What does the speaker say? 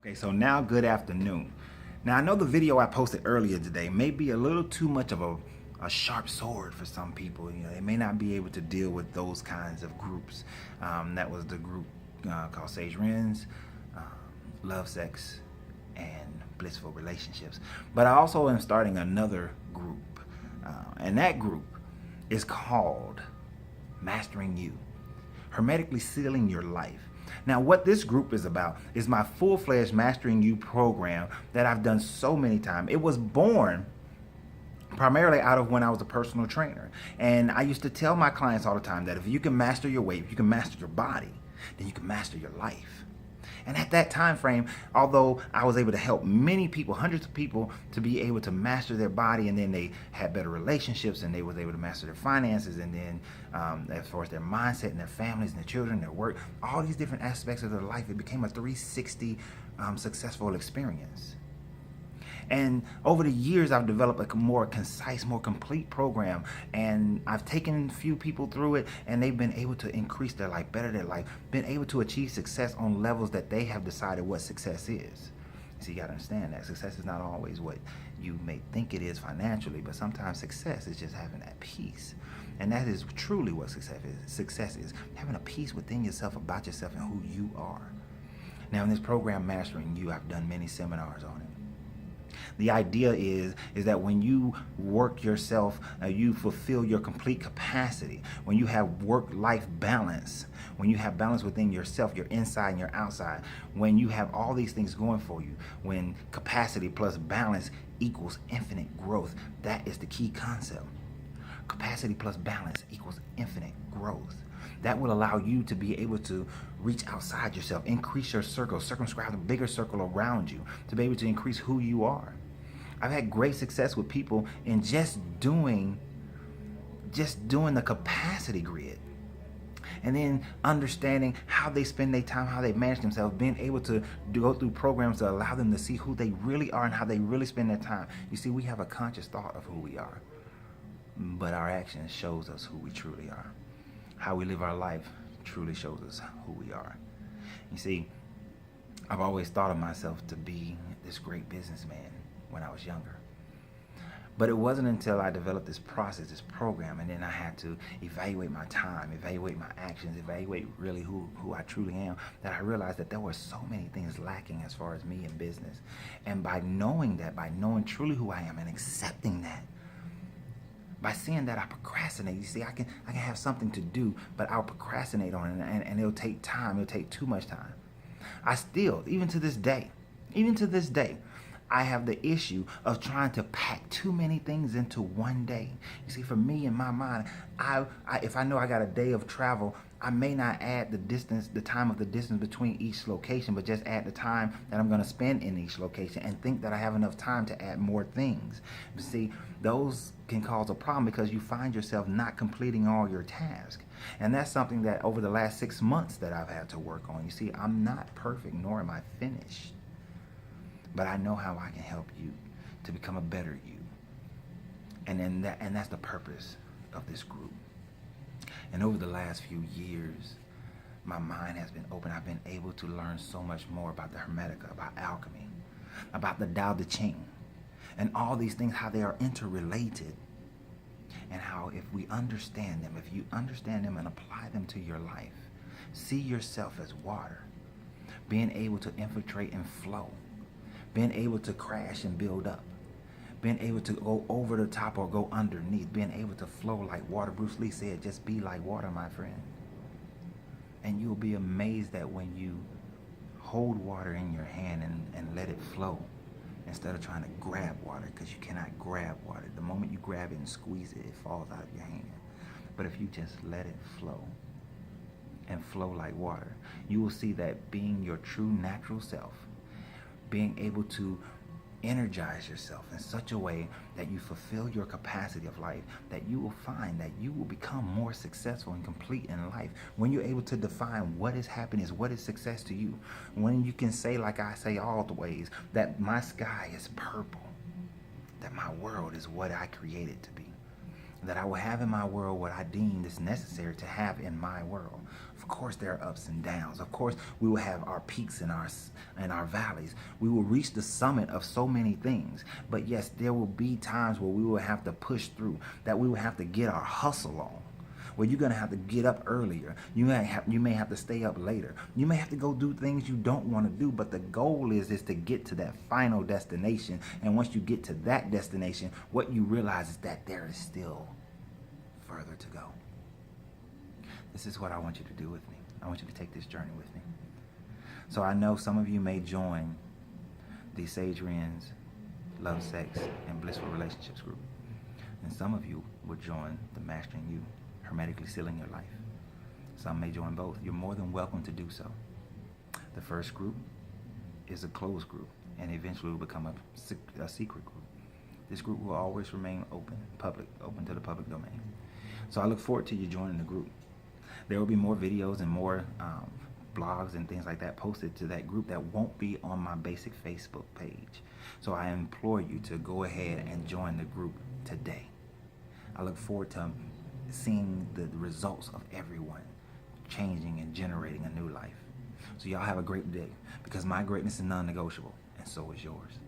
Okay, so now good afternoon. Now I know the video I posted earlier today may be a little too much of a sharp sword for some people. You know, they may not be able to deal with those kinds of groups. That was the group called Sage Ren's, Love, Sex, and Blissful Relationships. But I also am starting another group, and that group is called Mastering You. Hermetically sealing your life. Now, what this group is about is my full-fledged Mastering You program that I've done so many times. It was born primarily out of when I was a personal trainer. And I used to tell my clients all the time that if you can master your weight, if you can master your body, then you can master your life. And at that time frame, although I was able to help many people, hundreds of people, to be able to master their body, and then they had better relationships, and they was able to master their finances, and then as far as their mindset and their families and their children, their work, all these different aspects of their life, it became a 360 successful experience. And over the years, I've developed a more concise, more complete program. And I've taken a few people through it, and they've been able to increase their life, better their life, been able to achieve success on levels that they have decided what success is. So you got to understand that success is not always what you may think it is financially, but sometimes success is just having that peace. And that is truly what success is. Success is having a peace within yourself, about yourself, and who you are. Now, in this program, Mastering You, I've done many seminars on it. The idea is that when you work yourself, you fulfill your complete capacity. When you have work-life balance, when you have balance within yourself, your inside and your outside, when you have all these things going for you, when capacity plus balance equals infinite growth, that is the key concept. Capacity plus balance equals infinite growth. That will allow you to be able to reach outside yourself, increase your circle, circumscribe a bigger circle around you, to be able to increase who you are. I've had great success with people in just doing the capacity grid. And then understanding how they spend their time, how they manage themselves, being able to go through programs that allow them to see who they really are and how they really spend their time. You see, we have a conscious thought of who we are, but our actions shows us who we truly are. How we live our life truly shows us who we are. You see, I've always thought of myself to be this great businessman when I was younger. But it wasn't until I developed this process, this program, and then I had to evaluate my time, evaluate my actions, evaluate really who I truly am, that I realized that there were so many things lacking as far as me in business. And by knowing that, by knowing truly who I am and accepting that, by seeing that I procrastinate, you see, I can have something to do, but I'll procrastinate on it, and it'll take time. It'll take too much time. I still, even to this day, I have the issue of trying to pack too many things into one day. You see, for me, in my mind, if I know I got a day of travel, I may not add the time of the distance between each location, but just add the time that I'm going to spend in each location and think that I have enough time to add more things. But see, those can cause a problem because you find yourself not completing all your tasks. And that's something that over the last 6 months that I've had to work on. You see, I'm not perfect, nor am I finished. But I know how I can help you to become a better you. And that's the purpose of this group. And over the last few years, my mind has been open. I've been able to learn so much more about the Hermetica, about alchemy, about the Tao Te Ching, and all these things, how they are interrelated, and how if we understand them, if you understand them and apply them to your life, see yourself as water, being able to infiltrate and flow, being able to crash and build up, being able to go over the top or go underneath, being able to flow like water. Bruce Lee said, just be like water, my friend. And you'll be amazed that when you hold water in your hand and let it flow, instead of trying to grab water, because you cannot grab water. The moment you grab it and squeeze it, it falls out of your hand. But if you just let it flow and flow like water, you will see that being your true natural self, being able to energize yourself in such a way that you fulfill your capacity of life, that you will find that you will become more successful and complete in life when you're able to define what is happiness, what is success to you. When you can say, like I say always, that my sky is purple, that my world is what I created to be. that I will have in my world what I deem is necessary to have in my world. Of course, there are ups and downs. Of course, we will have our peaks and our valleys. We will reach the summit of so many things. But yes, there will be times where we will have to push through, that we will have to get our hustle on, where you're gonna have to get up earlier. You may have to stay up later. You may have to go do things you don't want to do, but the goal is to get to that final destination. And once you get to that destination, what you realize is that there is still further to go. This is what I want you to do with me. I want you to take this journey with me. So I know some of you may join the Sage Ren's Love, Sex, and Blissful Relationships group. And some of you will join the Mastering You, Hermetically Sealing Your Life. Some may join both. You're more than welcome to do so. The first group is a closed group, and eventually will become a secret group. This group will always remain open to the public domain. So I look forward to you joining the group. There will be more videos and more blogs and things like that posted to that group that won't be on my basic Facebook page. So I implore you to go ahead and join the group today. I look forward to seeing the results of everyone changing and generating a new life. So y'all have a great day, because my greatness is non-negotiable, and so is yours.